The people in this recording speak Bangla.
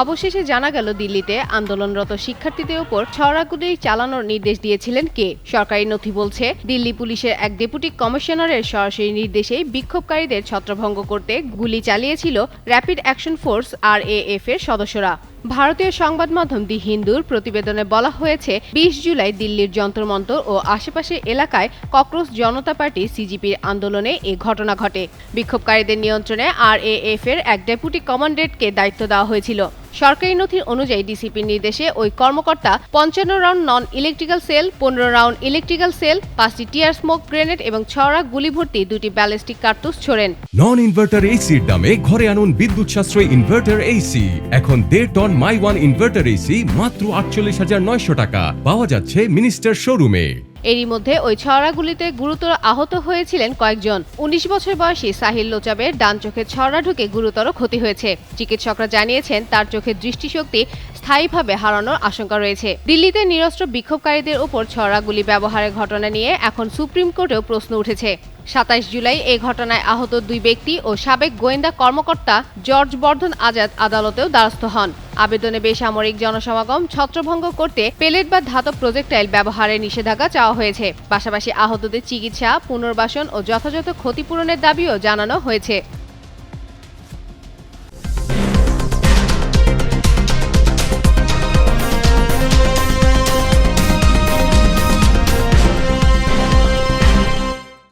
অবশেষে জানা গেল দিল্লিতে আন্দোলনরত শিক্ষার্থীদের উপর ছড়াগুলি চালানোর নির্দেশ দিয়েছিলেন কে। সরকারি নথি বলছে, দিল্লি পুলিশের এক ডেপুটি কমিশনারের সরাসরি নির্দেশেই বিক্ষোভকারীদের ছত্রভঙ্গ করতে গুলি চালিয়েছিল র্যাপিড অ্যাকশন ফোর্স RAF এর সদস্যরা। ভারতীয় সংবাদ মাধ্যম দি হিন্দুর প্রতিবেদনে বলা হয়েছে, ২০ জুলাই দিল্লির যন্তর-মন্তর ও আশেপাশের এলাকায় ককরোচ জনতা পার্টি CGPর আন্দোলনে এ ঘটনা ঘটে। বিক্ষোভকারীদের নিয়ন্ত্রণে RAF এর এক ডেপুটি কমান্ডেন্টকে দায়িত্ব দেওয়া হয়েছিল। সরকারি নথির অনুযায়ী ডিসিপির নির্দেশে ওই কর্মকর্তা ৫৫ round non electrical cell, ১৫ round electrical cell, ৫টি টিয়ার স্মোক গ্রেনেড এবং ছড়া গুলি ভর্তি ২টি ব্যালিস্টিক কার্তুজ ছোড়েন। নন ইনভার্টার এসির দামে ঘরে আনুন বিদ্যুৎ সাশ্রয়ী ইনভার্টার এসি। এখন ১.৫ ton my one inverter AC মাত্র ৪৮,৯০০ টাকা পাওয়া যাচ্ছে মিনিস্টার শোরুমে। এরই মধ্যে ওই ছড়াগুলিতে গুরুতর আহত হয়েছিলেন কয়েকজন। ১৯ বছর বয়সী সাহিল লোচাবের ডান চোখে ছড়া ঢুকে গুরুতর ক্ষতি হয়েছে। চিকিৎসকরা জানিয়েছেন, তার চোখের দৃষ্টিশক্তি স্থায়ীভাবে হারানোর আশঙ্কা রয়েছে। দিল্লিতে নিরস্ত্র বিক্ষোভকারীদের উপর ছড়াগুলি ব্যবহারের ঘটনা নিয়ে এখন সুপ্রিম কোর্টেও প্রশ্ন উঠেছে। ২৭ জুলাই এই ঘটনায় আহত ২ ব্যক্তি ও সাবেক গোয়েন্দা কর্মকর্তা জর্জ বর্ধন আজাদ আদালতেও দ্বারস্থ হন। আবেদনে বেসামরিক জনসমাগম ছত্রভঙ্গ করতে পেলেট বা ধাতব প্রজেক্টাইল ব্যবহারের নিষেধাজ্ঞা চাওয়া হয়েছে। পাশাপাশি আহতদের চিকিৎসা, পুনর্বাসন ও যথাযথ ক্ষতিপূরণের দাবিও জানানো হয়েছে।